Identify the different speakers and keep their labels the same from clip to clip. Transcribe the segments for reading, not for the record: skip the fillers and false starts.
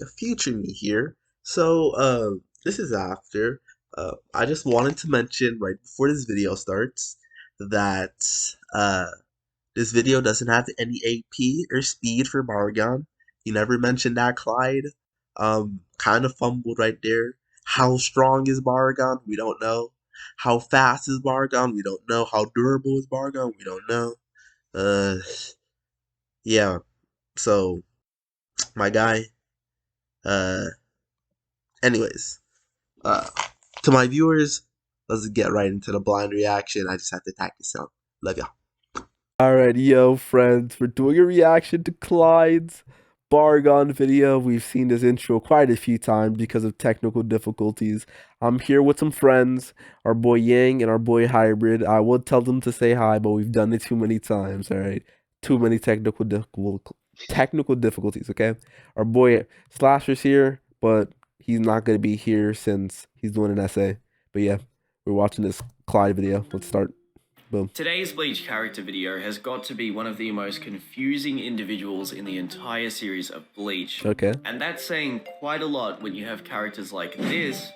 Speaker 1: future me here. This is after. I just wanted to mention right before this video starts that this video doesn't have any AP or speed for Baraggan. You never mentioned that, Clyde. Kind of fumbled right there. How strong is Baraggan? We don't know. How fast is Baraggan? We don't know. How durable is Baraggan? We don't know. Uh, yeah. So, my guy. Uh, anyways, uh, to my viewers, let's get right into the blind reaction. I just have to attack this out. Love y'all.
Speaker 2: Alright, yo, friends, we're doing a reaction to Clyde's Baraggan video. We've seen this intro quite a few times because of technical difficulties. I'm here with some friends, our boy Yang and our boy Hybrid. I would tell them to say hi, but we've done it too many times, alright? Too many technical difficulties, okay? Our boy Slasher's here, but he's not going to be here since he's doing an essay. But yeah, we're watching this Clyde video. Let's start. Boom.
Speaker 3: Today's Bleach character video has got to be one of the most confusing individuals in the entire series of Bleach.
Speaker 2: Okay.
Speaker 3: And that's saying quite a lot when you have characters like this,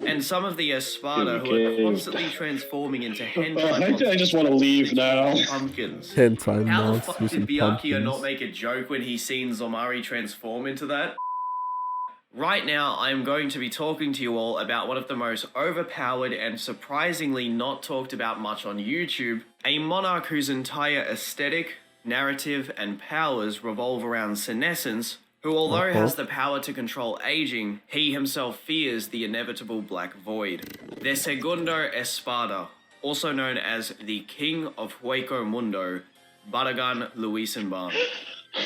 Speaker 3: and some of the Espada who are constantly transforming into hentai
Speaker 4: I just want to leave now.
Speaker 3: Pumpkins.
Speaker 2: Hentai
Speaker 3: How the
Speaker 2: monsters
Speaker 3: fuck did
Speaker 2: and
Speaker 3: Byakuya
Speaker 2: pumpkins.
Speaker 3: not make a joke when he seen Zomari transform into that? Right now, I'm going to be talking to you all about one of the most overpowered and surprisingly not talked about much on YouTube, a monarch whose entire aesthetic, narrative, and powers revolve around senescence, who although has the power to control aging, he himself fears the inevitable black void. The Segundo Espada, also known as the King of Hueco Mundo, Baraggan Luisenbahn.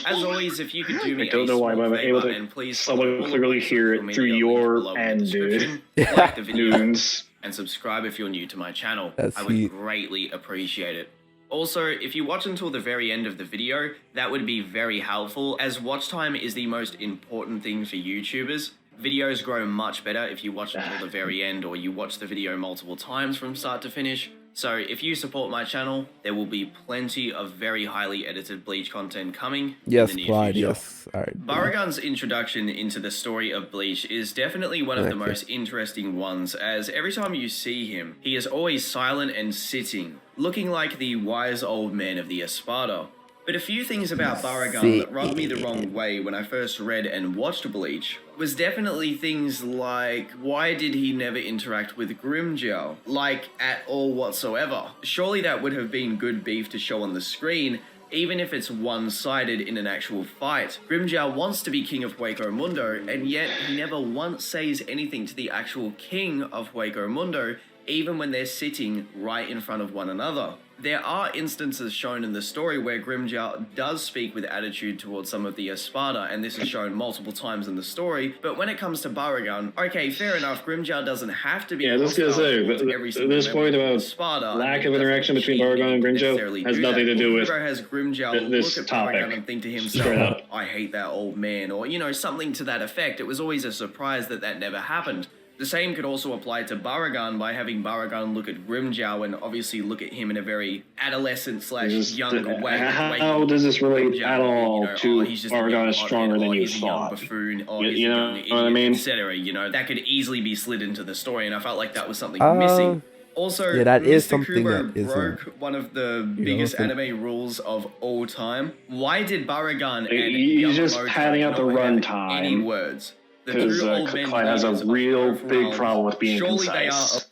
Speaker 3: As always, if you could do me
Speaker 4: I don't know why I'm able to.
Speaker 3: and please
Speaker 4: Someone clearly hear it through your end, dude.
Speaker 3: like the video
Speaker 4: Nunes.
Speaker 3: and subscribe if you're new to my channel.
Speaker 2: That's
Speaker 3: I would
Speaker 2: heat.
Speaker 3: greatly appreciate it. Also, if you watch until the very end of the video, that would be very helpful, as watch time is the most important thing for YouTubers. Videos grow much better if you watch until the very end or you watch the video multiple times from start to finish. So if you support my channel, there will be plenty of very highly edited Bleach content coming
Speaker 2: Yes,
Speaker 3: in the near
Speaker 2: Clyde,
Speaker 3: future.
Speaker 2: yes. Alright.
Speaker 3: Baraggan's introduction into the story of Bleach is definitely one of the most interesting ones, as every time you see him, he is always silent and sitting, looking like the wise old man of the Espada. But a few things about Baraggan that rubbed me the wrong way when I first read and watched Bleach was definitely things like, why did he never interact with Grimmjow? Like, at all whatsoever. Surely that would have been good beef to show on the screen, even if it's one-sided in an actual fight. Grimmjow wants to be king of Hueco Mundo, and yet he never once says anything to the actual king of Hueco Mundo, even when they're sitting right in front of one another. There are instances shown in the story where Grimmjow does speak with attitude towards some of the Espada, and this is shown multiple times in the story, but when it comes to Baraggan, okay, fair enough, Grimmjow doesn't have to be
Speaker 4: Yeah, I was gonna say, but this point about
Speaker 3: Espada,
Speaker 4: lack of interaction between Baraggan and Grimmjow has nothing to do with
Speaker 3: has Grimmjow
Speaker 4: this
Speaker 3: look at
Speaker 4: topic.
Speaker 3: Baraggan and think to
Speaker 4: Straight
Speaker 3: himself,
Speaker 4: up.
Speaker 3: I hate that old man, or, you know, something to that effect. It was always a surprise that that never happened. The same could also apply to Baraggan by having Baraggan look at Grimmjow and obviously look at him in a very adolescent slash younger way.
Speaker 4: How does this relate at all to
Speaker 3: Baraggan
Speaker 4: Baraggan is stronger than you thought?
Speaker 3: Buffoon, or
Speaker 4: You know what I mean?
Speaker 3: etc. You know, that could easily be slid into the story, and I felt like that was something missing. Also,
Speaker 2: yeah, that is
Speaker 3: Mr.
Speaker 2: something
Speaker 3: Kubo
Speaker 2: that is
Speaker 3: broke one of the biggest anime rules of all time. Why did Baraggan and
Speaker 4: He's just
Speaker 3: Yamamoto
Speaker 4: padding out the
Speaker 3: not have
Speaker 4: runtime.
Speaker 3: any words?
Speaker 4: Because Clyde has a real big problem with being concise.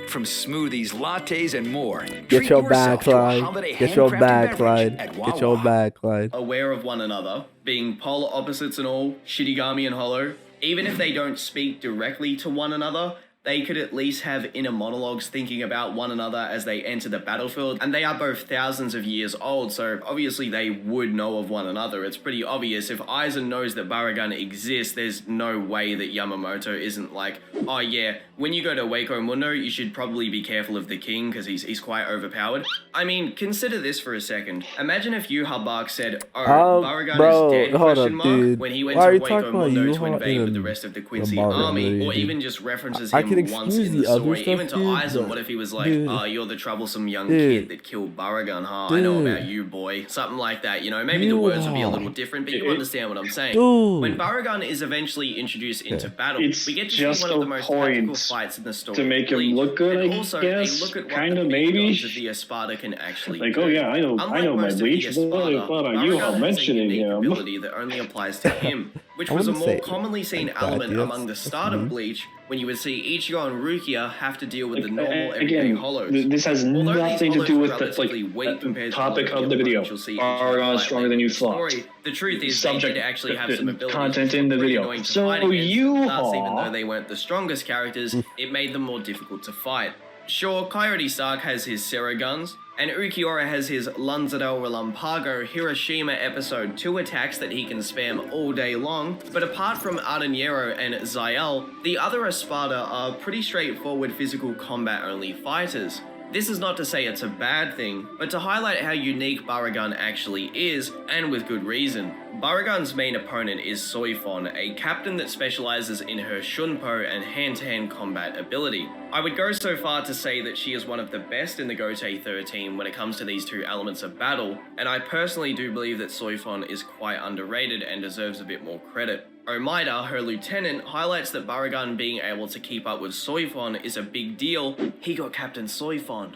Speaker 5: From smoothies, lattes, and more.
Speaker 2: Get your bag, Clyde. Get your bag, Clyde. Get your bag, Clyde.
Speaker 3: Aware of one another, being polar opposites and all, Shinigami and Hollow, even if they don't speak directly to one another, they could at least have inner monologues thinking about one another as they enter the battlefield, and they are both thousands of years old, so obviously they would know of one another. It's pretty obvious. If Aizen knows that Baraggan exists, there's no way that Yamamoto isn't like, oh yeah, when you go to Hueco Mundo, you should probably be careful of the king, because he's quite overpowered. I mean, consider this for a second. Imagine if Yuha said, oh, Baraggan is dead, question mark,
Speaker 2: dude.
Speaker 3: when he went
Speaker 2: Why are
Speaker 3: to
Speaker 2: you talking
Speaker 3: Hueco
Speaker 2: about
Speaker 3: Mundo to
Speaker 2: Yuha
Speaker 3: invade with the
Speaker 2: in
Speaker 3: rest of the Quincy
Speaker 2: the
Speaker 3: army,
Speaker 2: Baraggan
Speaker 3: or
Speaker 2: video?
Speaker 3: even just references
Speaker 2: I
Speaker 3: him
Speaker 2: can
Speaker 3: once
Speaker 2: excuse
Speaker 3: in the
Speaker 2: the other
Speaker 3: story.
Speaker 2: stuff,
Speaker 3: Even to
Speaker 2: dude,
Speaker 3: Aizen,
Speaker 2: but
Speaker 3: what if he was like,
Speaker 2: dude,
Speaker 3: you're the troublesome young
Speaker 2: dude,
Speaker 3: kid that killed Baraggan, huh? I know about
Speaker 2: dude,
Speaker 3: you, boy. Something like that, you know? Maybe the
Speaker 2: you
Speaker 3: words would be a
Speaker 2: are,
Speaker 3: little different, but you understand what I'm saying. When
Speaker 2: dude.
Speaker 3: Baraggan is eventually introduced into battle,
Speaker 4: It's
Speaker 3: we get to see
Speaker 4: just
Speaker 3: one of the
Speaker 4: a
Speaker 3: most tactical
Speaker 4: point
Speaker 3: fights in the story.
Speaker 4: to make him look good,
Speaker 3: and
Speaker 4: I
Speaker 3: also
Speaker 4: guess.
Speaker 3: a look at what
Speaker 4: Kinda,
Speaker 3: the
Speaker 4: maybe.
Speaker 3: gods of the Espada can actually
Speaker 4: Like,
Speaker 3: do.
Speaker 4: oh yeah, I know
Speaker 3: Unlike
Speaker 4: my
Speaker 3: most of the
Speaker 4: Bleach. What
Speaker 3: Espada,
Speaker 4: are you
Speaker 3: Baraggan has a
Speaker 4: mentioning
Speaker 3: unique
Speaker 4: him?
Speaker 3: ability that only applies to him, which
Speaker 2: I
Speaker 3: was a
Speaker 2: wouldn't
Speaker 3: more
Speaker 2: say
Speaker 3: commonly seen
Speaker 2: like that,
Speaker 3: element
Speaker 2: dude.
Speaker 3: among the start of
Speaker 2: me.
Speaker 3: Bleach, when you would see Ichigo and Rukia have to deal with
Speaker 4: Like,
Speaker 3: the normal everyday
Speaker 4: again,
Speaker 3: hollows.
Speaker 4: this has
Speaker 3: Although
Speaker 4: nothing
Speaker 3: these
Speaker 4: to do
Speaker 3: hollows
Speaker 4: with
Speaker 3: were
Speaker 4: the
Speaker 3: relatively weak compared to a lot
Speaker 4: topic
Speaker 3: of
Speaker 4: of the video.
Speaker 3: you'll see in
Speaker 4: Baraggan is
Speaker 3: fight
Speaker 4: stronger
Speaker 3: later
Speaker 4: than
Speaker 3: in
Speaker 4: you
Speaker 3: the
Speaker 4: thought.
Speaker 3: story. The truth is
Speaker 4: Subject,
Speaker 3: they did actually have some abilities
Speaker 4: content
Speaker 3: which
Speaker 4: in the
Speaker 3: were pretty
Speaker 4: video.
Speaker 3: annoying to
Speaker 4: So
Speaker 3: fight against.
Speaker 4: you,
Speaker 3: Thus, even though they weren't the strongest characters, it made them more difficult to fight. Sure, Coyote Stark has his Guns, and Ukiura has his Lanzadel Relampago Hiroshima episode 2 attacks that he can spam all day long, but apart from Ardenero and Zael, the other Espada are pretty straightforward physical combat only fighters. This is not to say it's a bad thing, but to highlight how unique Baraggan actually is, and with good reason. Baraggan's main opponent is Soifon, a captain that specializes in her Shunpo and hand-to-hand combat ability. I would go so far to say that she is one of the best in the Gotei 13 when it comes to these two elements of battle, and I personally do believe that Soifon is quite underrated and deserves a bit more credit. Omaida, her lieutenant, highlights that Baraggan being able to keep up with Soifon is a big deal. He got Captain Soifon.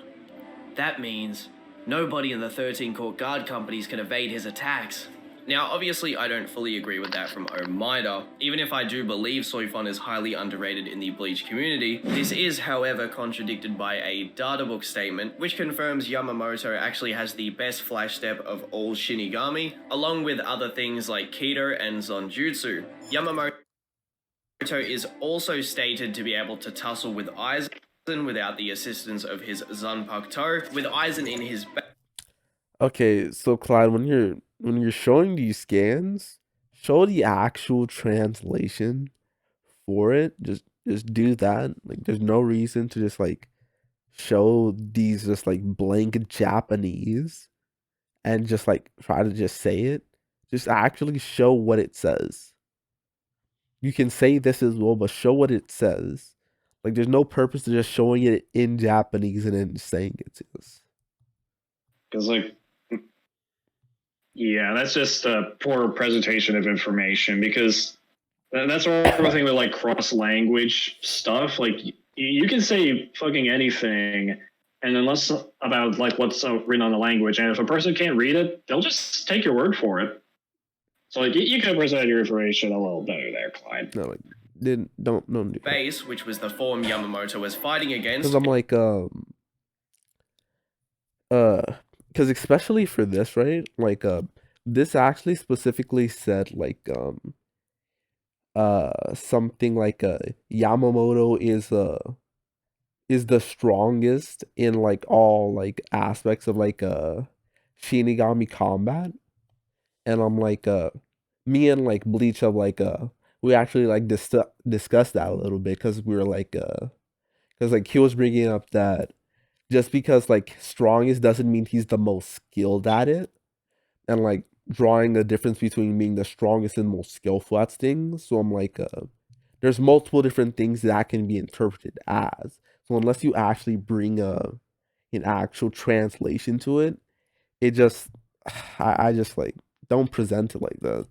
Speaker 3: That means nobody in the 13 Court Guard companies can evade his attacks. Now, obviously, I don't fully agree with that from Omaida. Even if I do believe Soifon is highly underrated in the Bleach community, this is, however, contradicted by a databook statement, which confirms Yamamoto actually has the best flash step of all Shinigami, along with other things like Kido and Zonjutsu. Yamamoto is also stated to be able to tussle with Aizen without the assistance of his Zanpakuto, with Aizen in his back.
Speaker 2: Okay, so Clyde, when you're showing these scans, show the actual translation for it. Just do that. Like, there's no reason to just like show these just like blank Japanese and just like try to just say it. Just actually show what it says. You can say this as well, but show what it says. Like, there's no purpose to just showing it in Japanese and then saying it to us.
Speaker 4: Because, like, yeah, that's just a poor presentation of information. Because that's one thing with like cross-language stuff. Like, you can say fucking anything, and unless about like what's written on the language, and if a person can't read it, they'll just take your word for it. So like you could present your information a little better there, Clyde.
Speaker 2: No, like don't do
Speaker 3: base, which was the form Yamamoto was fighting against.
Speaker 2: Because I'm like because especially for this, right? Like this actually specifically said like something like Yamamoto is the strongest in like all like aspects of like Shinigami combat. And I'm like me and like Bleach have like we actually like discussed that a little bit because we were like because like he was bringing up that just because like strongest doesn't mean he's the most skilled at it, and like drawing a difference between being the strongest and most skillful at things. So I'm like there's multiple different things that can be interpreted as. So unless you actually bring an actual translation to it, it just I just like don't present it like that.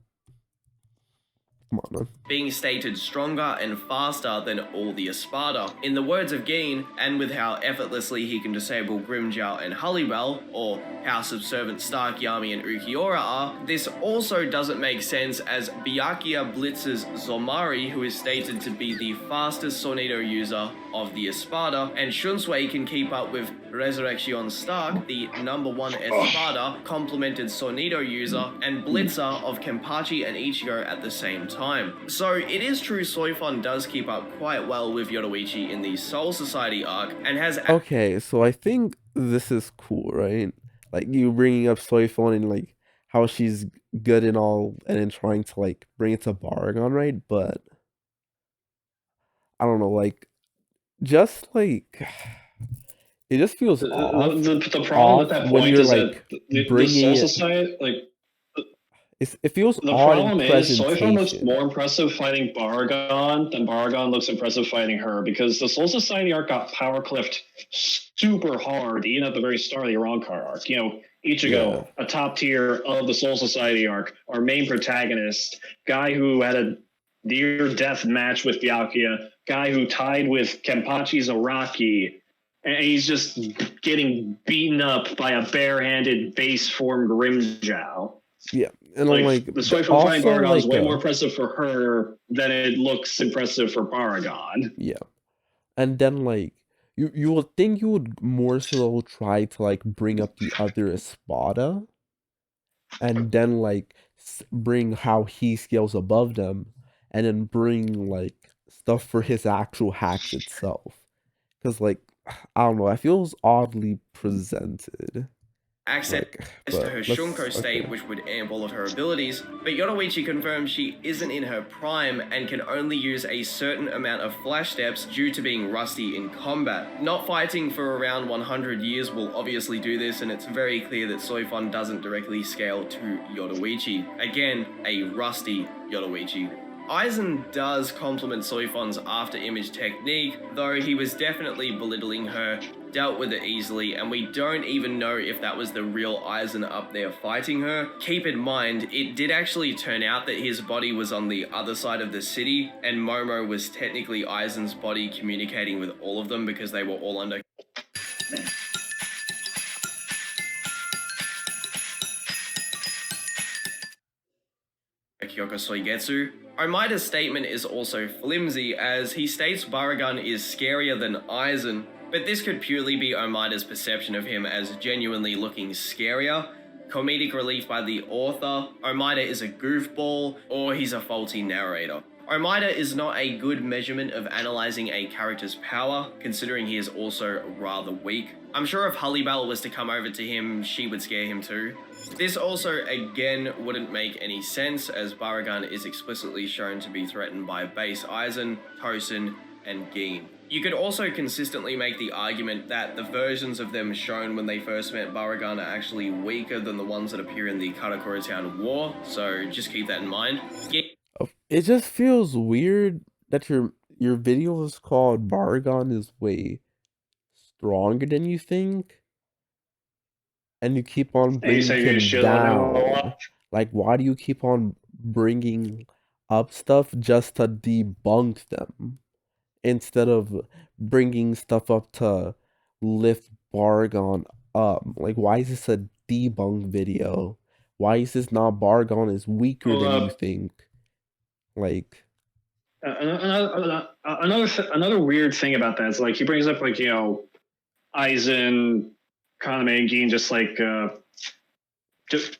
Speaker 2: Come on, man.
Speaker 3: Being stated stronger and faster than all the Espada. In the words of Gin, and with how effortlessly he can disable Grimmjow and Hullybell, or how subservient Stark, Yami, and Ukiura are, this also doesn't make sense as Byakuya blitzes Zomari, who is stated to be the fastest Sonido user of the Espada, and Shunsui can keep up with Resurrection Stark, the #1 Espada, complemented Sonido user, and Blitzer of Kenpachi and Ichigo at the same time. So it is true Soifon does keep up quite well with Yoruichi in the Soul Society arc, and has...
Speaker 2: Okay, so I think this is cool, right? Like, you bringing up Soifon and, like, how she's good and all, and then trying to, like, bring it to Baraggan, right? But, I don't know, like, just, like... It just feels off.
Speaker 4: The problem with that point is
Speaker 2: like,
Speaker 4: that the Soul Society, like...
Speaker 2: it feels
Speaker 4: The
Speaker 2: odd in
Speaker 4: problem is, Soifan looks
Speaker 2: presentation.
Speaker 4: more impressive fighting Baraggan than Baraggan looks impressive fighting her, because the Soul Society arc got power clipped super hard, even at the very start of the Arrancar arc. You know,
Speaker 2: Yeah.
Speaker 4: Ichigo, a top tier of the Soul Society arc, our main protagonist, guy who had a near-death match with Byakuya, guy who tied with Kenpachi Zaraki, and he's just getting beaten up by a barehanded base form Grimjow.
Speaker 2: Yeah. And I'm
Speaker 4: Like,
Speaker 2: like
Speaker 4: the Sway from Flying
Speaker 2: also
Speaker 4: Baragon is
Speaker 2: like
Speaker 4: way more impressive for her than it looks impressive for Baragon.
Speaker 2: yeah. And then like you would think you would more so try to like bring up the other Espada and then like bring how he scales above them and then bring like stuff for his actual hacks itself. Cuz like I don't know, I feels oddly presented.
Speaker 3: Access
Speaker 2: Like
Speaker 3: to
Speaker 2: but
Speaker 3: her
Speaker 2: let's
Speaker 3: Shunko state,
Speaker 2: okay.
Speaker 3: which would amp all of her abilities, but Yoruichi confirms she isn't in her prime and can only use a certain amount of flash steps due to being rusty in combat. Not fighting for around 100 years will obviously do this, and it's very clear that Soifon doesn't directly scale to Yoruichi. Again, a rusty Yoruichi. Aizen does compliment Soifon's after-image technique, though he was definitely belittling her, dealt with it easily, and we don't even know if that was the real Aizen up there fighting her. Keep in mind, it did actually turn out that his body was on the other side of the city, and Momo was technically Aizen's body communicating with all of them because they were all under Kyoko Soigetsu. Omaida's statement is also flimsy, as he states Baraggan is scarier than Aizen, but this could purely be Omaida's perception of him as genuinely looking scarier, comedic relief by the author, Omaida is a goofball, or he's a faulty narrator. Omaida is not a good measurement of analysing a character's power, considering he is also rather weak. I'm sure if Hullybell was to come over to him, she would scare him too. This also, again, wouldn't make any sense, as Baraggan is explicitly shown to be threatened by base Aizen, Tosin, and Gin. You could also consistently make the argument that the versions of them shown when they first met Baraggan are actually weaker than the ones that appear in the Karakura Town War, so just keep that in mind.
Speaker 2: It just feels weird that your video is called Baraggan is way stronger than you think, and you keep on
Speaker 4: And you
Speaker 2: bringing
Speaker 4: say you
Speaker 2: him
Speaker 4: shit on him a
Speaker 2: down.
Speaker 4: lot.
Speaker 2: Like, why do you keep on bringing up stuff just to debunk them instead of bringing stuff up to lift Baraggan up? Like, why is this a debunk video? Why is this not Baraggan is weaker than you think? Like,
Speaker 4: Another weird thing about that is, like, he brings up, like, you know, Aizen, Kaname, and Gin just like just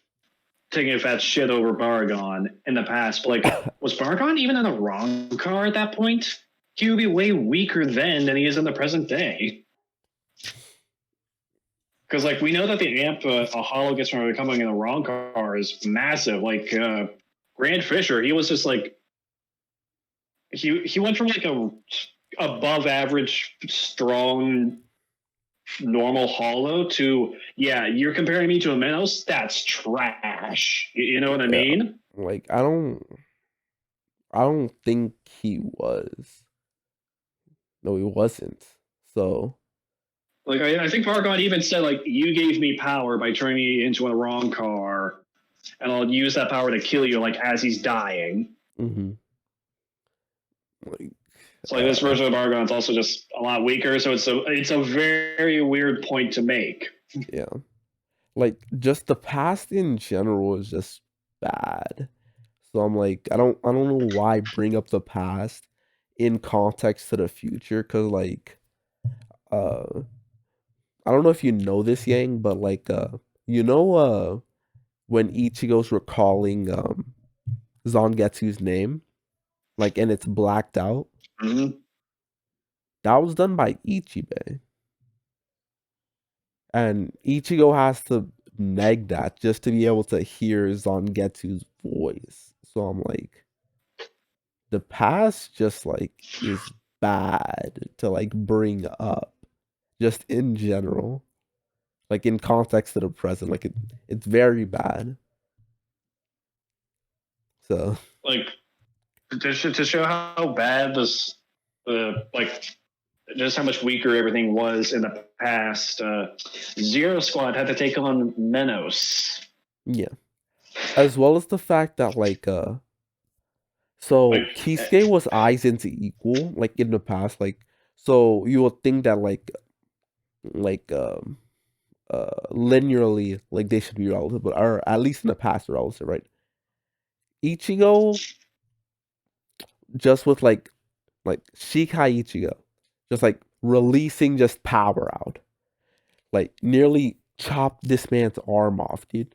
Speaker 4: taking a fat shit over Baraggan in the past. But like, was Baraggan even in the wrong car at that point? He would be way weaker then than he is in the present day. Because like, we know that the amp a hollow gets from becoming in the wrong car is massive. Like Grand Fisher, he was just like he went from like a above average strong normal hollow to, yeah, you're comparing me to a Minos, that's trash. You know what I mean?
Speaker 2: like I don't think he was. No, he wasn't. So
Speaker 4: Like, I think Bargon even said, like, you gave me power by turning me into a wrong car, and I'll use that power to kill you, like, as he's dying.
Speaker 2: mm-hmm. Like,
Speaker 4: So like, this version of Bargon is also just a lot weaker, so it's a very weird point to make.
Speaker 2: yeah. Like, just the past in general is just bad. So I'm like, I don't know why bring up the past in context to the future, cause like uh I don't know if you know this, Yang, but like when Ichigo's recalling Zangetsu's name, like, and it's blacked out.
Speaker 4: Mm-hmm.
Speaker 2: That was done by Ichibe. And Ichigo has to neg that just to be able to hear Zangetsu's voice. So I'm like, the past just like is bad to like bring up, just in general, like in context to the present. Like it's very bad. So
Speaker 4: like to show how bad this like just how much weaker everything was in the past, Zero Squad had to take on Menos.
Speaker 2: yeah, as well as the fact that so
Speaker 4: Like,
Speaker 2: Kisuke was Aizen's equal, like in the past, like so you would think that like linearly like they should be relative, but or at least in the past they're relative, right? Ichigo just with like Shikai Ichigo, just like releasing just power out, like nearly chopped this man's arm off, dude.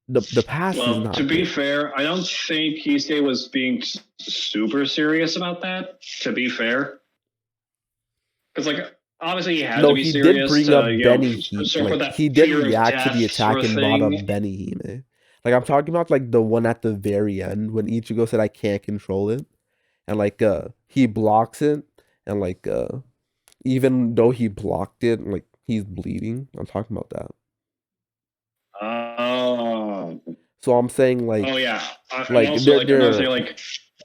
Speaker 2: The past is
Speaker 4: well, to
Speaker 2: not
Speaker 4: be
Speaker 2: good.
Speaker 4: fair, I don't think Kisuke was being super serious about that. To be fair, because like obviously he had
Speaker 2: No,
Speaker 4: to be
Speaker 2: he did
Speaker 4: serious
Speaker 2: bring
Speaker 4: to
Speaker 2: up Benny He
Speaker 4: sort of
Speaker 2: like
Speaker 4: that
Speaker 2: he did
Speaker 4: fear of
Speaker 2: react to the
Speaker 4: death sort
Speaker 2: attack
Speaker 4: of
Speaker 2: and brought up
Speaker 4: thing.
Speaker 2: Benny Hime. Like I'm talking about like the one at the very end when Ichigo said I can't control it. And he blocks it and even though he blocked it, like he's bleeding. I'm talking about that.
Speaker 4: Oh,
Speaker 2: So I'm saying
Speaker 4: oh yeah, and
Speaker 2: like
Speaker 4: also like another thing,
Speaker 2: they're
Speaker 4: like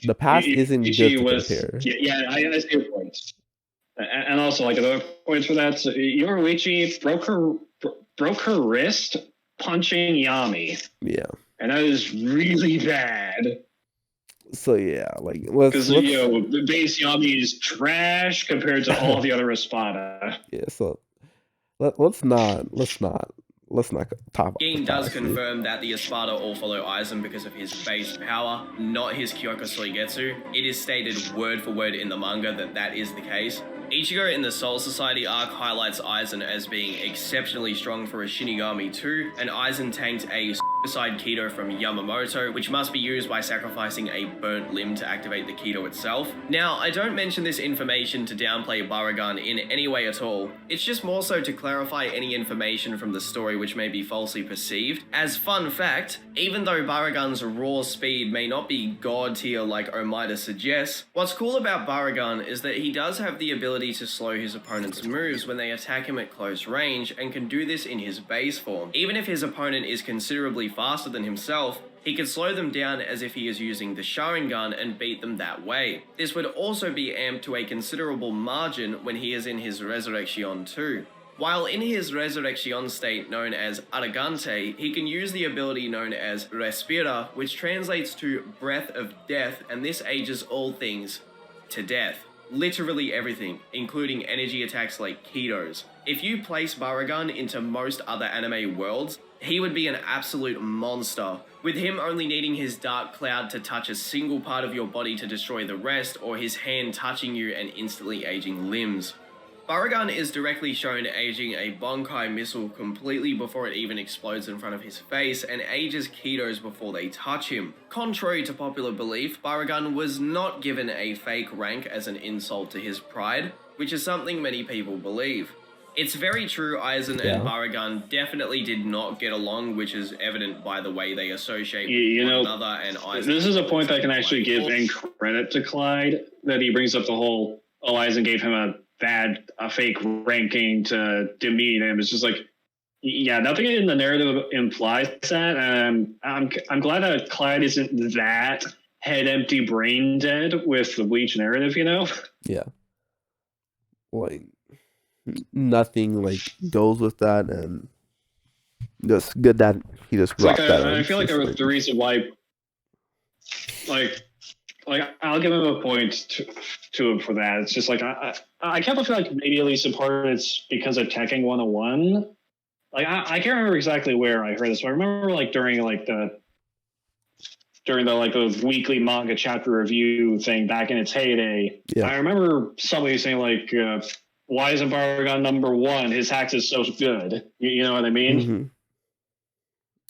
Speaker 2: the past isn't good
Speaker 4: Ichi
Speaker 2: to
Speaker 4: was
Speaker 2: compare.
Speaker 4: yeah, I see your point. And also like another point for that, so Yoruichi broke her wrist punching Yami,
Speaker 2: Yeah.
Speaker 4: and that is really bad.
Speaker 2: So yeah, like
Speaker 4: Because
Speaker 2: let's
Speaker 4: the base Yami is trash compared to all the other Espada.
Speaker 2: yeah, so let's not talk about
Speaker 3: Ging
Speaker 2: this
Speaker 3: does
Speaker 2: past, dude.
Speaker 3: confirm that the Espada all follow Aizen because of his base power, not his Kyoko Soigetsu. It is stated word for word in the manga that that is the case. Ichigo in the Soul Society arc highlights Aizen as being exceptionally strong for a Shinigami too, and Aizen tanked a suicide Keto from Yamamoto, which must be used by sacrificing a burnt limb to activate the Keto itself. Now, I don't mention this information to downplay Baraggan in any way at all. It's just more so to clarify any information from the story which may be falsely perceived. As fun fact, even though Baraggan's raw speed may not be god tier like Omaida suggests, what's cool about Baraggan is that he does have the ability to slow his opponent's moves when they attack him at close range, and can do this in his base form. Even if his opponent is considerably faster than himself, he can slow them down as if he is using the Sharingan and beat them that way. This would also be amped to a considerable margin when he is in his Resurrection too. While in his Resurrection state known as Aragante, he can use the ability known as Respira, which translates to Breath of Death, and this ages all things to death. Literally everything, including energy attacks like Ketos. If you place Baraggan into most other anime worlds, he would be an absolute monster, with him only needing his Dark Cloud to touch a single part of your body to destroy the rest, or his hand touching you and instantly aging limbs. Baraggan is directly shown aging a Bonkai missile completely before it even explodes in front of his face, and ages Ketos before they touch him. Contrary to popular belief, Baraggan was not given a fake rank as an insult to his pride, which is something many people believe. It's very true Aizen and Baraggan definitely did not get along, which is evident by the way they associate with one another, and Aizen...
Speaker 4: This is a point that I can actually give in credit to Clyde, that he brings up the whole, oh, Aizen gave him a fake ranking to demean him. It's just like, yeah, nothing in the narrative implies that. I'm glad that Clyde isn't that head empty, brain dead with the Bleach narrative, you know?
Speaker 2: Yeah. Like nothing like goes with that, and just good that he just dropped that.
Speaker 4: I feel like the reason why, like I'll give him a point to him for that. It's just like I kind of feel like maybe at least in part it's because of Tekken 101. Like I can't remember exactly where I heard this, but I remember like during the weekly manga chapter review thing back in its heyday. Yeah. I remember somebody saying like, "Why isn't Baraggan number one? His hacks is so good." You know what I mean?
Speaker 2: Mm-hmm.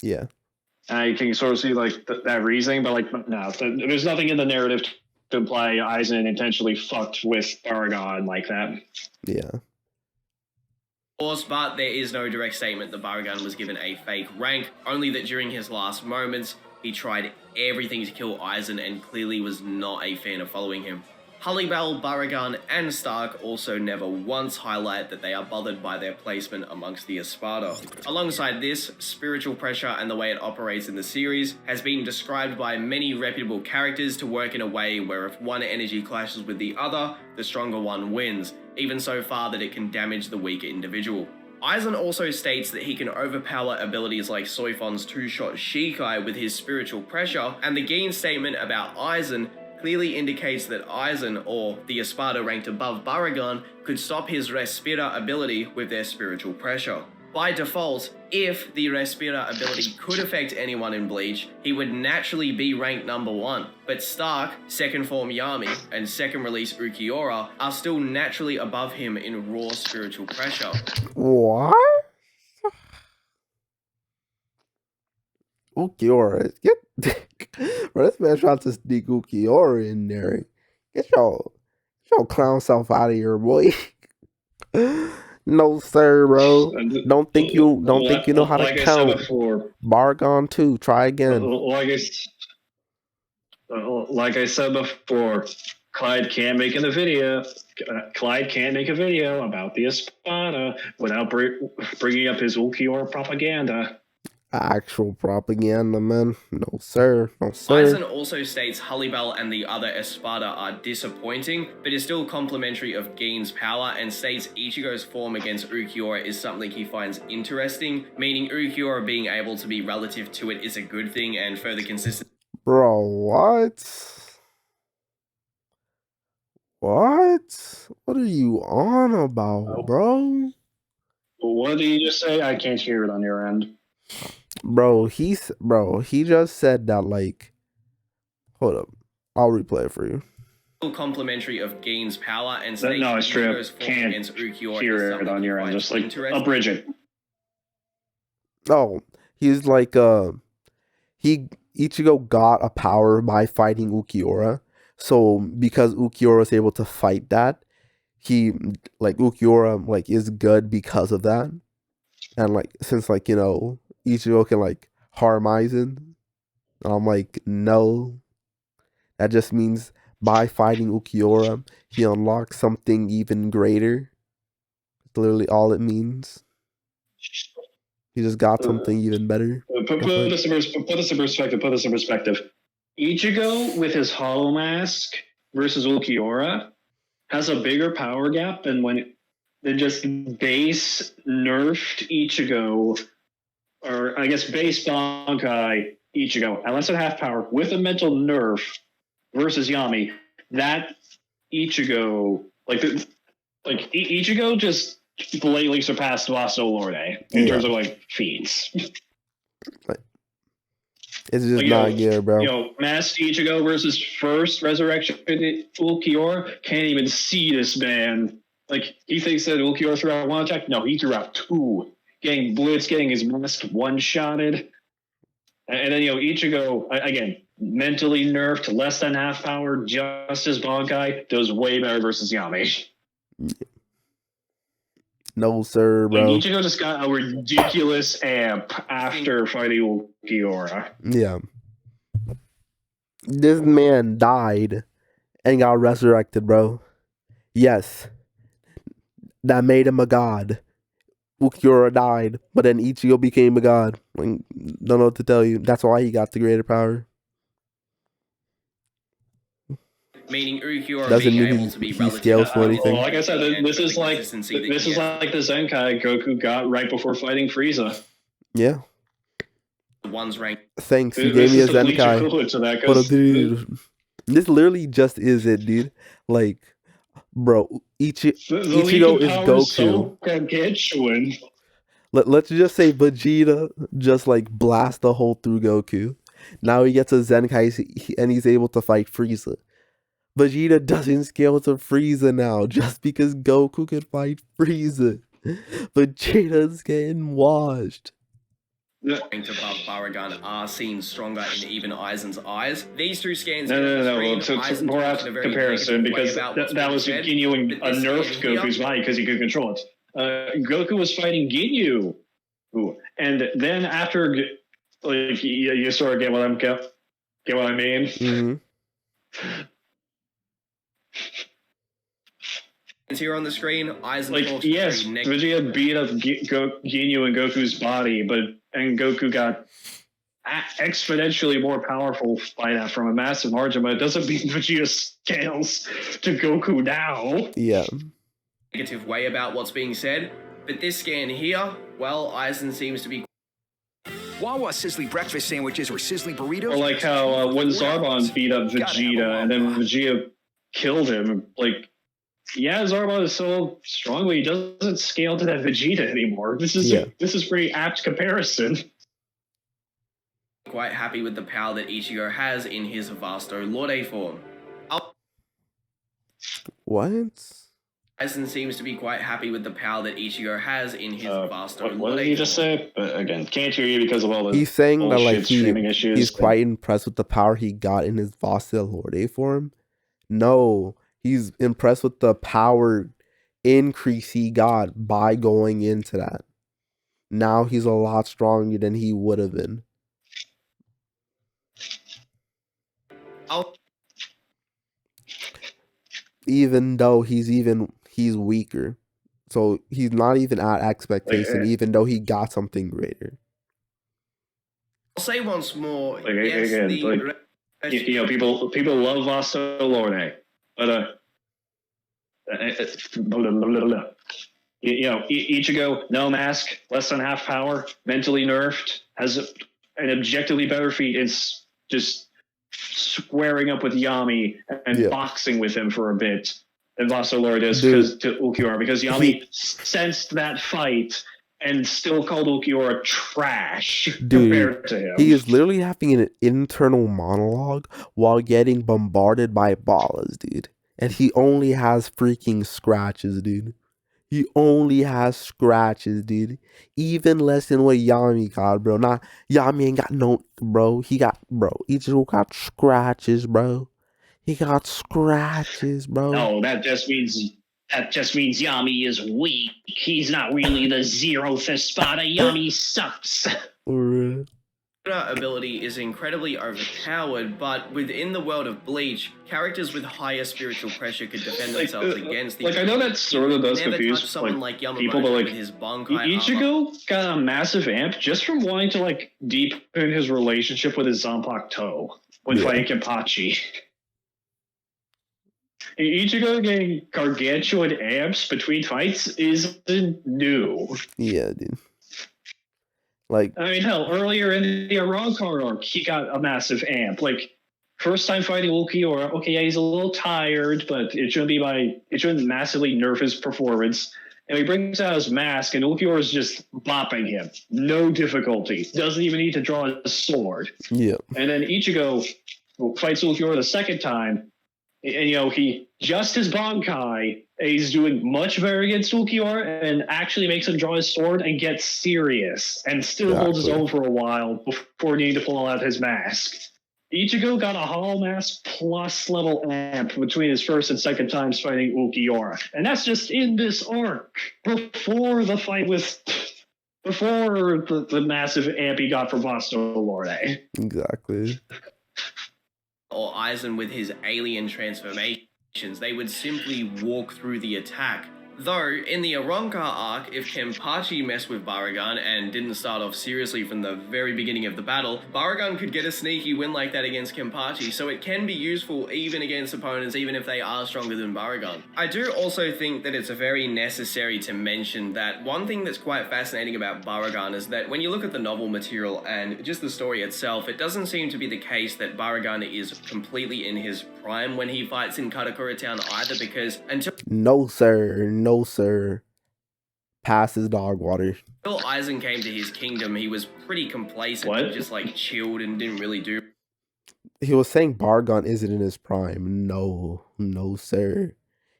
Speaker 2: Yeah.
Speaker 4: I can sort of see like that reasoning, but like no, there's nothing in the narrative to imply Aizen intentionally fucked with Baraggan like that.
Speaker 2: Yeah.
Speaker 3: Of course, but there is no direct statement that Baraggan was given a fake rank, only that during his last moments, he tried everything to kill Aizen and clearly was not a fan of following him. Bell, Baraggan, and Stark also never once highlight that they are bothered by their placement amongst the Espada. Alongside this, spiritual pressure and the way it operates in the series has been described by many reputable characters to work in a way where if one energy clashes with the other, the stronger one wins, even so far that it can damage the weaker individual. Aizen also states that he can overpower abilities like Soifon's two-shot Shikai with his spiritual pressure, and the Gin statement about Aizen clearly indicates that Aizen, or the Espada ranked above Baraggan, could stop his Respira ability with their spiritual pressure. By default, if the Respira ability could affect anyone in Bleach, he would naturally be ranked number 1. But Stark, second form Yami, and second release Ukiura are still naturally above him in raw spiritual pressure.
Speaker 2: What? Ukiura, bro, this man tried to sneak Ukiura in there. Get your clown self out of here, boy. No, sir, bro. Don't think you know how to
Speaker 4: like
Speaker 2: count.
Speaker 4: I said before,
Speaker 2: Baraggan 2, try again.
Speaker 4: Like I said before, Clyde can't make a video. Clyde can't make a video about the Espada without bringing up his Ukiura propaganda.
Speaker 2: Actual propaganda, man. No, sir. No, sir.
Speaker 3: Aizen also states Bell and the other Espada are disappointing, but is still complimentary of Gin's power, and states Ichigo's form against Ukiura is something he finds interesting, meaning Ukiura being able to be relative to it is a good thing and further consistent.
Speaker 2: Bro, what? What? What are you on about, bro?
Speaker 4: What did you just say? I can't hear it on your end.
Speaker 2: Bro, he just said that, like, hold up, I'll replay it for you.
Speaker 3: Complimentary of Gin's power, and
Speaker 4: no, it's true. Can't hear it on your end. Just like abridge it.
Speaker 2: Oh, he's like Ichigo got a power by fighting Ukiura. So because Ukiura was able to fight that, he Ukiura is good because of that. And since Ichigo can harm Aizen, I'm like, no. That just means by fighting Ukiura, he unlocks something even greater. It's literally all it means. He just got something even better.
Speaker 4: Put this in perspective. Ichigo with his Hollow Mask versus Ukiura has a bigger power gap than just base nerfed Ichigo, or I guess base Bankai Ichigo at less than half power with a mental nerf versus Yami. That Ichigo, Ichigo just blatantly surpassed Vaso Lorde in terms of feats.
Speaker 2: It's just not good, bro.
Speaker 4: Masked Ichigo versus first Resurrection Ukiura can't even see this man. He thinks that Ukiura threw out one attack. No, he threw out two. Getting blitzed, getting his mask one-shotted. And then, Ichigo, again, mentally nerfed, less than half power, just as Bankai, does way better versus Yami.
Speaker 2: No, sir, bro.
Speaker 4: Ichigo just got a ridiculous amp after fighting Ukiura.
Speaker 2: Yeah. This man died and got resurrected, bro. Yes. That made him a god. Ukiura died, but then Ichigo became a god. Don't know what to tell you. That's why he got the greater power.
Speaker 3: Meaning Ukiura
Speaker 2: doesn't
Speaker 3: being
Speaker 2: mean
Speaker 3: able to be
Speaker 2: he scales for anything.
Speaker 4: Like I said, this is like the Zenkai Goku got right before fighting Frieza.
Speaker 2: Yeah.
Speaker 3: One's ranked.
Speaker 2: Thanks, you gave me a Zenkai.
Speaker 4: That,
Speaker 2: but dude, this literally just is it, dude. Bro, Ichigo is Goku.
Speaker 4: So gargantuan.
Speaker 2: Let's just say Vegeta just blast a hole through Goku. Now he gets a Zenkai and he's able to fight Frieza. Vegeta doesn't scale to Frieza now just because Goku can fight Frieza. Vegeta's getting washed.
Speaker 3: Ranked above Baraggan are seen stronger in even Aizen's eyes. These two scans.
Speaker 4: No. To more out comparison, because that was Ginyu and nerfed Goku's body because he could control it. Goku was fighting Ginyu, and then after, you sort of get what I mean.
Speaker 2: Mm-hmm.
Speaker 3: here on the screen, Aizen
Speaker 4: Like,
Speaker 3: talks
Speaker 4: yes,
Speaker 3: very
Speaker 4: Vegeta beat up Ginyu and Goku's body, and Goku got exponentially more powerful by that from a massive margin, but it doesn't mean Vegeta scales to Goku now.
Speaker 2: Yeah.
Speaker 3: negative way about what's being said, but this scan here, well, Aizen seems to be
Speaker 5: Wawa sizzly breakfast sandwiches or sizzly burritos.
Speaker 4: Or like how when Zarbon beat up Vegeta and then Vegeta killed him, like, yeah, Zarbon is so strong, but he doesn't scale to that Vegeta anymore. This is pretty apt comparison.
Speaker 3: quite happy with the power that Ichigo has in his Vasto Lorde form.
Speaker 2: What?
Speaker 3: Aizen seems to be quite happy with the power that Ichigo has in his Vasto Lorde.
Speaker 4: What did he just say? But again, can't hear you because of all the
Speaker 2: He's saying that like
Speaker 4: streaming issues.
Speaker 2: he's quite impressed with the power he got in his Vasto Lorde form. No, he's impressed with the power increase he got by going into that. Now he's a lot stronger than he would have been. Even though he's weaker. So he's not even at expectation, even though he got something greater.
Speaker 3: I'll say once more,
Speaker 4: yes, again, you know, people love Vasto Lorde, but you know, Ichigo, no mask, less than half power, mentally nerfed, has an objectively better feat. It's just squaring up with Yami and boxing with him for a bit than Vasto Lorde is to Ulquiorra, because Yami sensed that fight and still called Ulquiorra trash compared to him.
Speaker 2: He is literally having an internal monologue while getting bombarded by ballas, dude. And he only has freaking scratches, dude. He only has scratches, dude. Even less than what Yami got, bro. Not Yami ain't got no, bro. Ichigo got scratches, bro. He got scratches, bro.
Speaker 4: No, that just means Yami is weak. He's not really the zeroth Espada. Yami sucks.
Speaker 3: Ability is incredibly overpowered, but within the world of Bleach, characters with higher spiritual pressure could defend themselves against the.
Speaker 4: Like, I know that sort of does confuse someone like people, but like
Speaker 3: his
Speaker 4: Ichigo got a massive amp just from wanting to like deepen his relationship with his Zanpakuto when fighting Kenpachi. Ichigo getting gargantuan amps between fights isn't new.
Speaker 2: Yeah, dude. Like,
Speaker 4: I mean, hell, earlier in the Arrancar arc, he got a massive amp. Like, first time fighting Ulquiorra, okay, yeah, he's a little tired, but it shouldn't massively nerf his performance. And he brings out his mask, and Ulquiorra's just bopping him. No difficulty. Doesn't even need to draw a sword.
Speaker 2: Yeah.
Speaker 4: And then Ichigo fights Ulquiorra the second time, and, you know, he just his Bankai, and he's doing much better against Ulquiorra, and actually makes him draw his sword and get serious, and still holds his own for a while before needing to pull out his mask. Ichigo got a hollow mask plus level amp between his first and second times fighting Ulquiorra, and that's just in this arc before the fight before the massive amp he got from Vasto Lorde.
Speaker 2: Exactly.
Speaker 3: Or Aizen with his alien transformations, they would simply walk through the attack. Though, in the Arrancar arc, if Kenpachi messed with Baraggan and didn't start off seriously from the very beginning of the battle, Baraggan could get a sneaky win like that against Kenpachi, so it can be useful even against opponents, even if they are stronger than Baraggan. I do also think that it's very necessary to mention that one thing that's quite fascinating about Baraggan is that when you look at the novel material and just the story itself, it doesn't seem to be the case that Baraggan is completely in his prime when he fights in Karakura Town either, because until
Speaker 2: No, sir. Pass his dog water.
Speaker 3: until Aizen came to his kingdom, he was pretty complacent and just like chilled and didn't really do.
Speaker 2: He was saying Baraggan isn't in his prime. No, sir.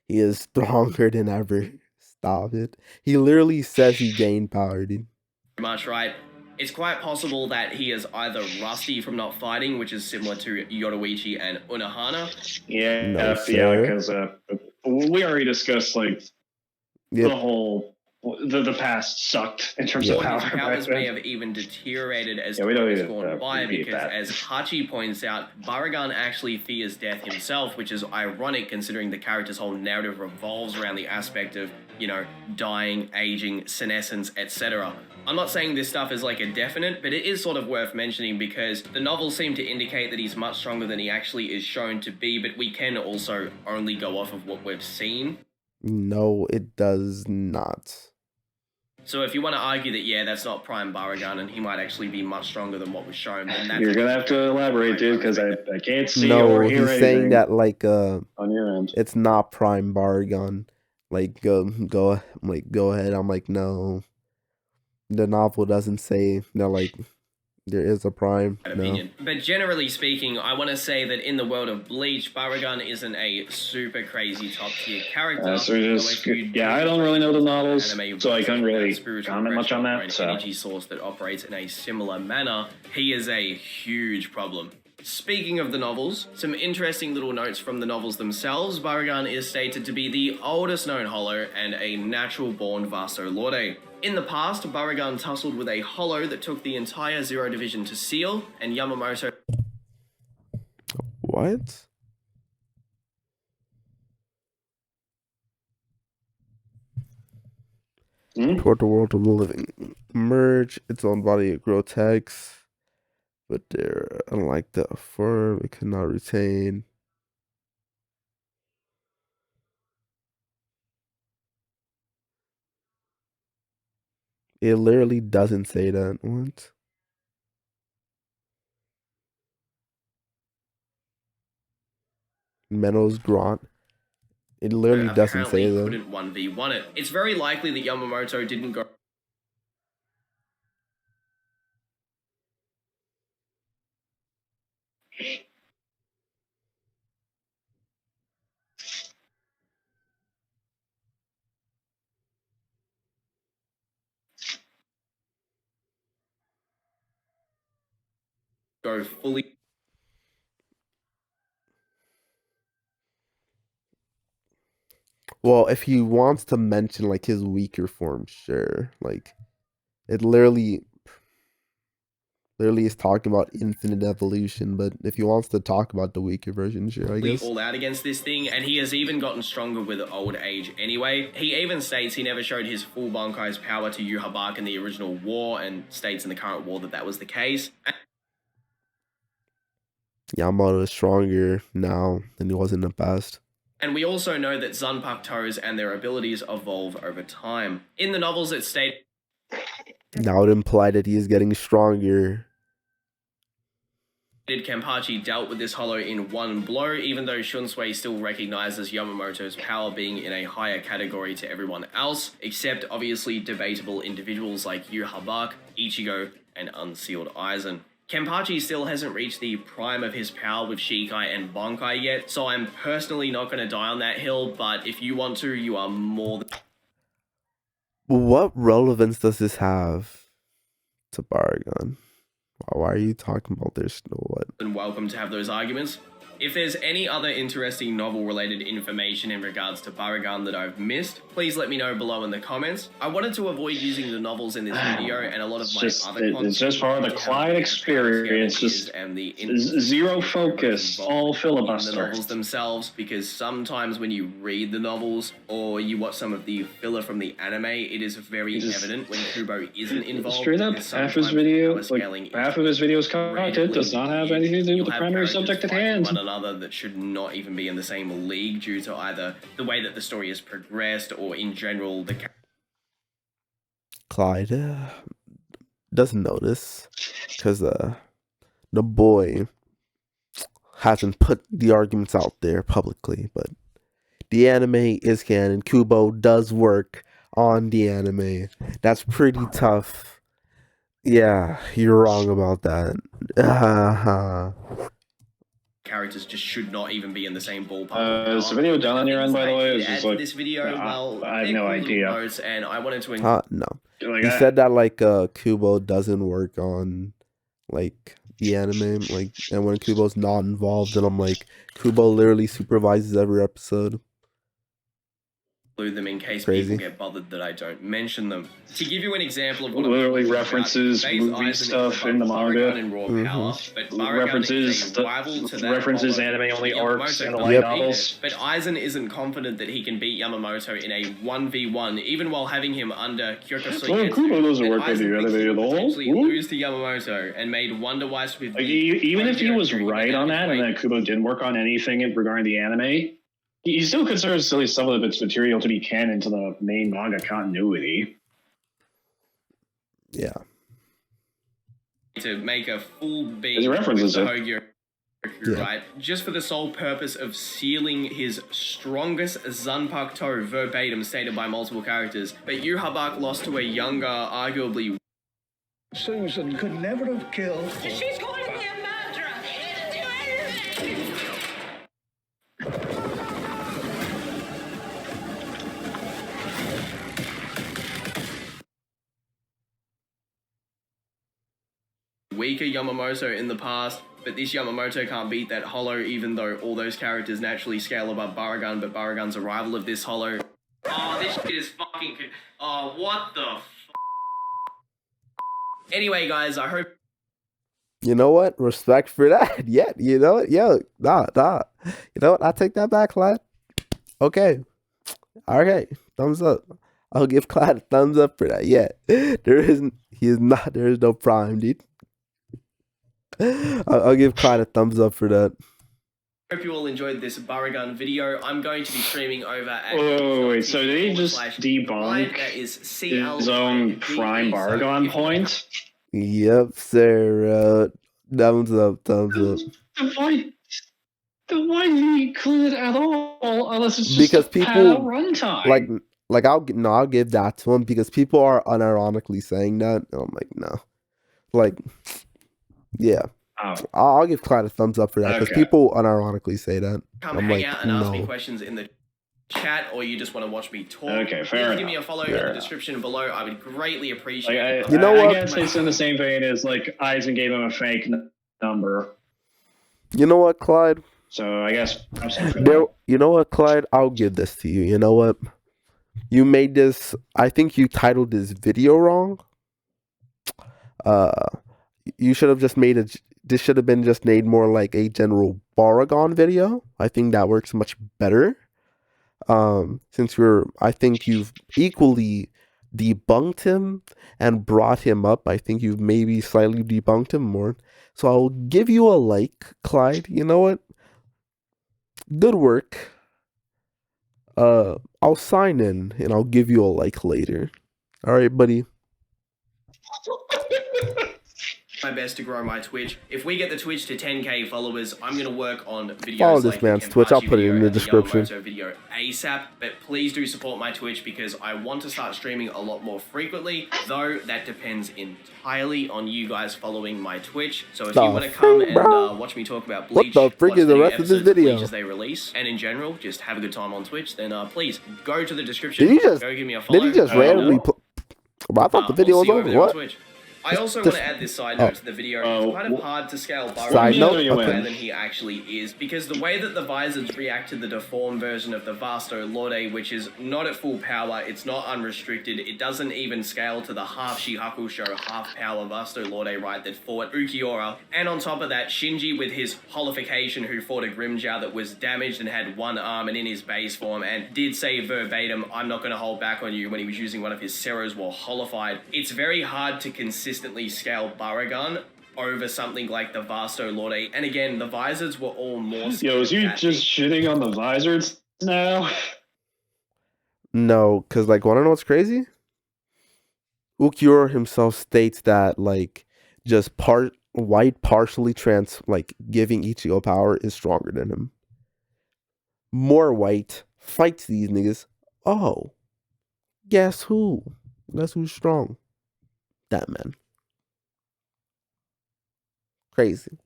Speaker 2: He is stronger than ever. Stop it. He literally says he gained power, dude.
Speaker 3: Much right. It's quite possible that he is either rusty from not fighting, which is similar to Yoruichi and Unohana.
Speaker 4: Yeah, because we already discussed like the whole the past sucked in terms of
Speaker 3: Or
Speaker 4: power.
Speaker 3: his powers may have even deteriorated as
Speaker 4: we don't
Speaker 3: time has
Speaker 4: need to
Speaker 3: gone by,
Speaker 4: repeat
Speaker 3: because
Speaker 4: that.
Speaker 3: as Hachi points out, Baraggan actually fears death himself, which is ironic considering the character's whole narrative revolves around the aspect of, you know, dying, aging, senescence, etc. I'm not saying this stuff is like a definite, but it is sort of worth mentioning because the novels seem to indicate that he's much stronger than he actually is shown to be, but we can also only go off of what we've seen.
Speaker 2: No, it does not.
Speaker 3: So if you want to argue that, yeah, that's not prime Baraggan and he might actually be much stronger than what was shown, then that's...
Speaker 4: You're gonna have to elaborate, dude, because I can't see
Speaker 2: no,
Speaker 4: or hear
Speaker 2: he's
Speaker 4: anything
Speaker 2: saying that like
Speaker 4: on your end.
Speaker 2: it's not prime Baraggan. Like go ahead. I'm like, no. The novel doesn't say that like there is a prime. No.
Speaker 3: But generally speaking, I want to say that in the world of Bleach, Baraggan isn't a super crazy top tier character.
Speaker 4: I don't really know the novels, so I can't really comment much on that. So.
Speaker 3: Energy source that operates in a similar manner, he is a huge problem. Speaking of the novels, some interesting little notes from the novels themselves. Baraggan is stated to be the oldest known Hollow and a natural-born Vaso Lorde. In the past, Baraggan tussled with a Hollow that took the entire Zero Division to seal, and Yamamoto...
Speaker 2: What? Toward the world of the living. Merge its own body of Grotex. But they're unlike the form, it cannot retain. It literally doesn't say that. What? Menos Grant. It literally doesn't say that.
Speaker 3: Couldn't 1v1 it. It's very likely that Yamamoto didn't go fully...
Speaker 2: Well, if he wants to mention like his weaker form, sure. Like it literally is talking about infinite evolution, but if he wants to talk about the weaker version, sure, I guess.
Speaker 3: All out against this thing, and he has even gotten stronger with old age anyway. He even states he never showed his full Bankai's power to Yhwach in the original war, and states in the current war that was the case.
Speaker 2: Yamamoto is stronger now than he was in the past.
Speaker 3: And we also know that Zanpakutos and their abilities evolve over time. In the novels, it stated...
Speaker 2: That would imply that he is getting stronger.
Speaker 3: Kenpachi dealt with this Hollow in one blow, even though Shunsui still recognizes Yamamoto's power being in a higher category to everyone else, except obviously debatable individuals like Yhwach, Ichigo, and Unsealed Aizen. Kenpachi still hasn't reached the prime of his power with Shikai and Bankai yet, so I'm personally not going to die on that hill, but if you want to, you are more than...
Speaker 2: What relevance does this have to Baraggan? Why are you talking about this? What?
Speaker 3: And welcome to have those arguments. If there's any other interesting novel-related information in regards to Baraggan that I've missed, please let me know below in the comments. I wanted to avoid using the novels in this video, and a lot of my other content...
Speaker 4: It's just part of the Clyde experience, just
Speaker 3: and the
Speaker 4: zero focus, all filibuster.
Speaker 3: The novels themselves, because sometimes when you read the novels, or you watch some of the filler from the anime, it is very evident when Kubo isn't involved.
Speaker 4: Straight up, half his video, like, half of his video's content does not have anything to do with the primary subject at hand.
Speaker 3: Another that should not even be in the same league due to either the way that the story has progressed or in general the...
Speaker 2: Clyde doesn't know this because the boy hasn't put the arguments out there publicly, but the anime is canon. Kubo does work on the anime. That's pretty tough. Yeah, you're wrong about that.
Speaker 3: Characters just should not even be in the same ballpark.
Speaker 4: Is the video done on your end, by the way?
Speaker 3: Is just like, this video, well,
Speaker 4: I have no idea.
Speaker 3: Notes, and I wanted to...
Speaker 2: No.
Speaker 4: Like,
Speaker 2: he said that like Kubo doesn't work on like the anime, like, and when Kubo's not involved, and I'm like, Kubo literally supervises every episode.
Speaker 3: them in case
Speaker 2: Crazy.
Speaker 3: people get bothered that I don't mention them. To give you an example of what
Speaker 4: literally
Speaker 3: I'm
Speaker 4: references
Speaker 3: about,
Speaker 4: movie
Speaker 3: Aizen
Speaker 4: stuff
Speaker 3: is
Speaker 4: in the manga.
Speaker 3: In raw power, but Baraggan
Speaker 4: References
Speaker 3: is a rival to that
Speaker 4: references
Speaker 3: of
Speaker 4: anime only arcs
Speaker 3: Yamamoto
Speaker 4: in the
Speaker 3: can't
Speaker 4: light
Speaker 3: beat
Speaker 4: novels.
Speaker 3: it. But Aizen isn't confident that he can beat Yamamoto in a 1v1, even while having him under Kyokusui.
Speaker 4: Well, Kubo doesn't work in the anime at all.
Speaker 3: Lose to Yamamoto and made Wonder Wise with
Speaker 4: even if he was right on that, and that Kubo didn't work on anything regarding the anime, he still considers at least some of its material to be canon to the main manga continuity.
Speaker 2: Yeah.
Speaker 3: To make a full beat
Speaker 4: with the
Speaker 3: Hogyo, right? Just for the sole purpose of sealing his strongest Zanpakuto verbatim stated by multiple characters. But Yhwach lost to a younger, arguably...
Speaker 6: Susan could never have killed...
Speaker 7: She's going to be a murderer! She didn't do anything!
Speaker 3: Weaker Yamamoto in the past, but this Yamamoto can't beat that Hollow, even though all those characters naturally scale above Baraggan, but Baraggan's a rival of this Hollow. Oh, this shit is fucking... Oh, what the f... Anyway, guys, I hope...
Speaker 2: You know what? Respect for that. Yeah, you know what? Yo, nah. You know what? I take that back, Clyde. Okay. Okay. Thumbs up. I'll give Clyde a thumbs up for that. Yeah. There is no prime, dude. I'll give Clyde a thumbs up for that.
Speaker 3: Hope you all enjoyed this Baraggan video. I'm going to be streaming over at...
Speaker 4: Wait, so did he just debunk his own prime Baraggan point?
Speaker 2: Yep, sir. Thumbs up.
Speaker 4: Why did he include it at all? Unless it's just
Speaker 2: because people
Speaker 4: runtime.
Speaker 2: I'll give that to him because people are unironically saying that. I'm like, no. Like, yeah.
Speaker 4: Oh.
Speaker 2: I'll give Clyde a thumbs up for that because people unironically say that.
Speaker 3: Come hang out and ask me questions in the chat, or you just want to watch me talk.
Speaker 4: Okay, fair enough.
Speaker 3: Give me a follow in the description below. I would greatly appreciate it.
Speaker 2: You know what?
Speaker 4: I guess it's in the same vein as like Aizen gave him a fake number.
Speaker 2: You know what, Clyde?
Speaker 4: So I guess
Speaker 2: you know what, Clyde? I'll give this to you. You know what? You made this. I think you titled this video wrong. You should have just made it. This should have been just made more like a general Baraggan video. I think that works much better. Since I think you've equally debunked him and brought him up. I think you've maybe slightly debunked him more. So I'll give you a like, Clyde. You know what? Good work. I'll sign in and I'll give you a like later. All right, buddy.
Speaker 3: My best to grow my Twitch. If we get the Twitch to 10k followers, I'm going to work on videos.
Speaker 2: Follow this man's Twitch. I'll put it in the description.
Speaker 3: Video ASAP, but please do support my Twitch because I want to start streaming a lot more frequently, though that depends entirely on you guys following my Twitch. So if you want to come and watch me talk about Bleach,
Speaker 2: what the freak is the rest of this video?
Speaker 3: As they release, and in general, just have a good time on Twitch, then please go to the description. Go give me a follow.
Speaker 2: Did he just randomly... I thought the video was over. What?
Speaker 3: I also want to add this side note to the video. It's kind of hard to scale Baraggan higher than he actually is, because the way that the Visors react to the deformed version of the Vasto Lorde, which is not at full power, it's not unrestricted, it doesn't even scale to the half Shihakusho, half power Vasto Lorde, right, that fought Ukiura. And on top of that, Shinji with his holification, who fought a Grimmjow that was damaged and had one arm and in his base form, and did say verbatim, I'm not going to hold back on you, when he was using one of his Ceros while holified. It's very hard to consistently scale Baraggan over something like the Vasto Lorde. And again, the Visors were all more...
Speaker 4: Yo, is you just shitting on the Visors now?
Speaker 2: No, because, like, wanna know what's crazy? Ukiura himself states that, like, just white partially giving Ichigo power is stronger than him. More white fights these niggas. Oh, guess who? Guess who's strong? That man. Crazy.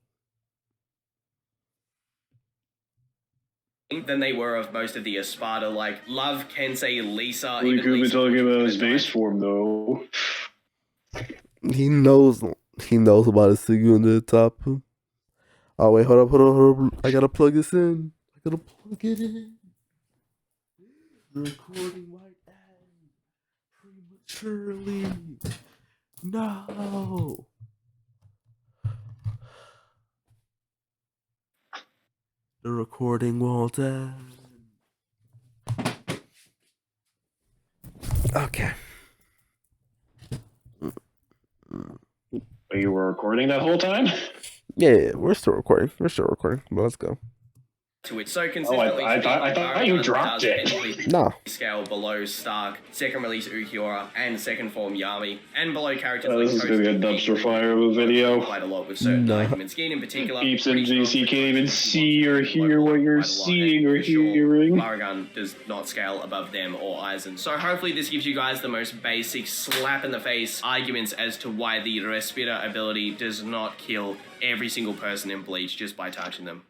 Speaker 3: Than they were of most of the Espada, like Love, Kensei, Lisa.
Speaker 4: We could be talking about his base form, though.
Speaker 2: He knows about his Sugu on the top. Oh, wait, hold up. I gotta plug this in. I gotta plug it in. The recording might end prematurely. No. The recording won't end. Okay.
Speaker 4: You were recording that whole time?
Speaker 2: Yeah, we're still recording. But let's go.
Speaker 3: To it. So consistently
Speaker 4: I thought you dropped it.
Speaker 2: No.
Speaker 3: Scale below Stark, second release Ukiora, and second form Yami, and below characters
Speaker 4: This is gonna be a dumpster fire of a video.
Speaker 3: Quite a lot with certain arguments. Skin in particular.
Speaker 4: Peeps and GC can't even see or hear what you're seeing or hearing.
Speaker 3: Baraggan does not scale above them or Aizen. So hopefully this gives you guys the most basic slap in the face arguments as to why the Respira ability does not kill every single person in Bleach just by touching them.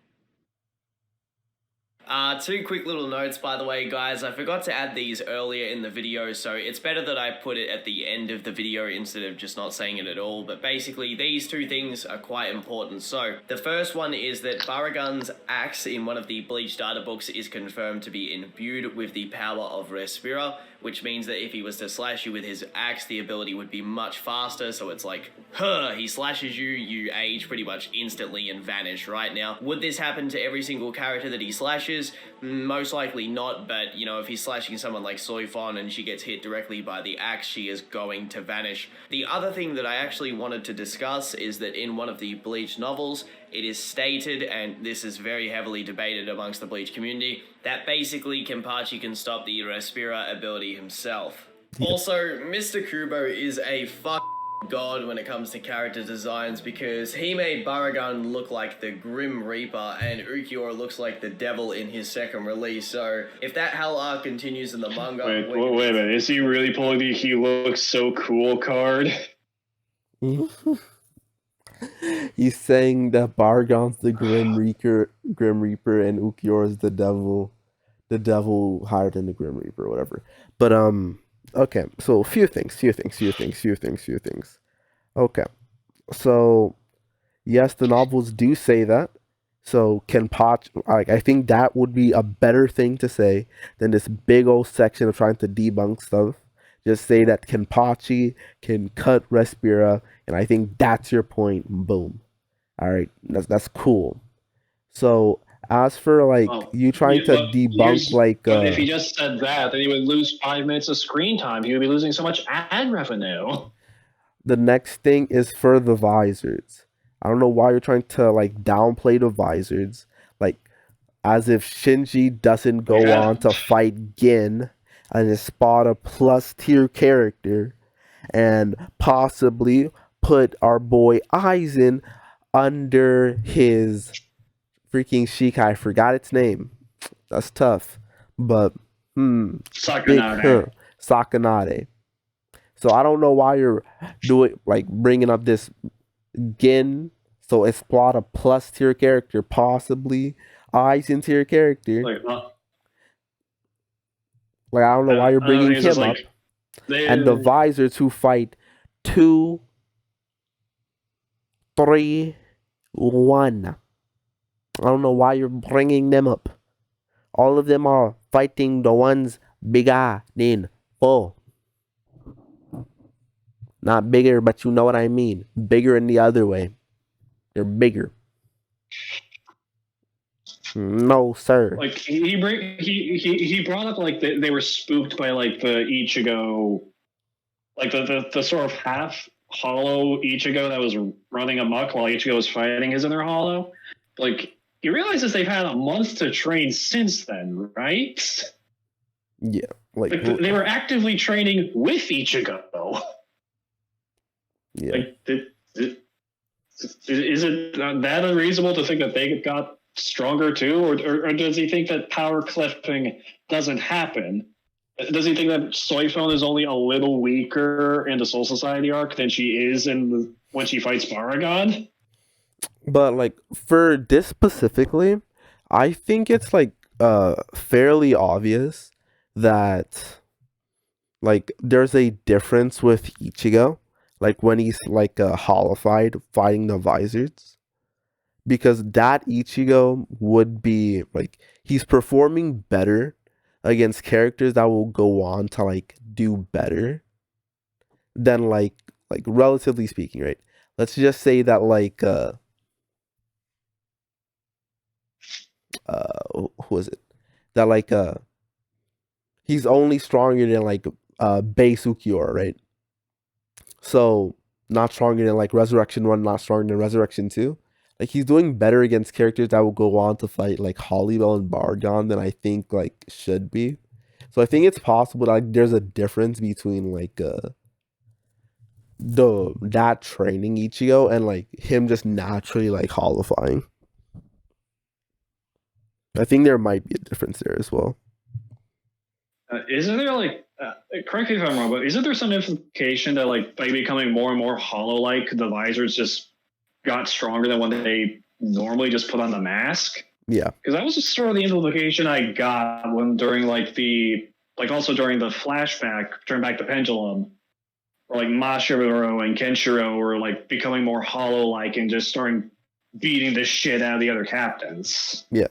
Speaker 3: Two quick little notes, by the way, guys. I forgot to add these earlier in the video, so it's better that I put it at the end of the video instead of just not saying it at all. But basically, these two things are quite important. So, the first one is that Baraggan's axe in one of the Bleach data books is confirmed to be imbued with the power of Respira, which means that if he was to slash you with his axe, the ability would be much faster. So it's like, he slashes you, you age pretty much instantly and vanish right now. Would this happen to every single character that he slashes? Most likely not, but you know, if he's slashing someone like Soifon and she gets hit directly by the axe, she is going to vanish. The other thing that I actually wanted to discuss is that in one of the Bleach novels, it is stated, and this is very heavily debated amongst the Bleach community, that basically Kenpachi can stop the Respira ability himself. Also, Mr. Kubo is a god when it comes to character designs, because he made Baraggan look like the Grim Reaper and Ukiora looks like the devil in his second release. So if that hell arc continues in the manga...
Speaker 4: Wait a minute, is he really pulling the "he looks so cool" card?
Speaker 2: He's saying that Baraggan's the Grim Reaper, and Ukiora's the devil higher than the Grim Reaper, or whatever. But okay, so few things. Okay, so yes, the novels do say that. So Kenpachi, I think that would be a better thing to say than this big old section of trying to debunk stuff. Just say that Kenpachi can cut Respira, and I think that's your point. Boom. All right, that's cool. So as for you trying to debunk
Speaker 4: but if he just said that, then he would lose 5 minutes of screen time. He would be losing so much ad revenue.
Speaker 2: The next thing is for the visors. I don't know why you're trying to downplay the visors, as if Shinji doesn't go on to fight Gin and spot a plus tier character and possibly put our boy Aizen under his freaking Shikai. I forgot its name. That's tough. But Sakanade. So I don't know why you're doing bringing up this Gin. So it's plot a plus tier character, possibly Aizen tier character. I don't know why you're bringing him up. And the visors who fight 2, 3, 1. I don't know why you're bringing them up. All of them are fighting the ones bigger than 4. Not bigger, but you know what I mean. Bigger in the other way. They're bigger. No, sir.
Speaker 4: He brought up they were spooked by the Ichigo, the sort of half hollow Ichigo that was running amok while Ichigo was fighting his inner hollow. He realizes they've had a month to train since then, right?
Speaker 2: Yeah,
Speaker 4: they were actively training with Ichigo.
Speaker 2: Yeah.
Speaker 4: Is it that unreasonable to think that they got stronger too, or does he think that power clipping doesn't happen? Does he think that Soifon is only a little weaker in the Soul Society arc than she is when she fights Baraggan?
Speaker 2: But for this specifically, I think it's fairly obvious that there's a difference with Ichigo, when he's holified fighting the visors, because that Ichigo would be he's performing better against characters that will go on to like do better than like relatively speaking, right? Let's just say that like who is it? That like he's only stronger than like base Ukiura, right? So not stronger than like Resurrection 1, not stronger than Resurrection 2. Like he's doing better against characters that will go on to fight like Hollybell and Baraggan than I think like should be. So I think it's possible that like there's a difference between like that training Ichigo and like him just naturally like holofying. I think there might be a difference there as well.
Speaker 4: Isn't there like, correct me if I'm wrong, but isn't there some implication that like by becoming more and more hollow-like, the visors just got stronger than when they normally just put on the mask?
Speaker 2: Yeah,
Speaker 4: because that was just sort of the implication I got when during also during the flashback, turn back the pendulum, where like Mashiro and Kenshiro were like becoming more hollow-like and just starting beating the shit out of the other captains.
Speaker 2: Yeah.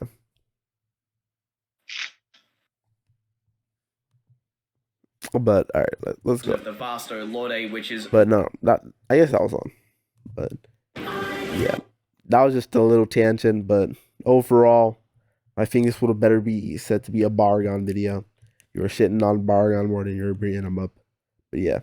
Speaker 2: But all right, let's go.
Speaker 3: The Vasto Lorde, which is.
Speaker 2: But no, I guess that was on. But yeah, that was just a little tangent. But overall, I think this would have better be said to be a Baraggan video. You were shitting on Baraggan more than you were bringing him up. But yeah.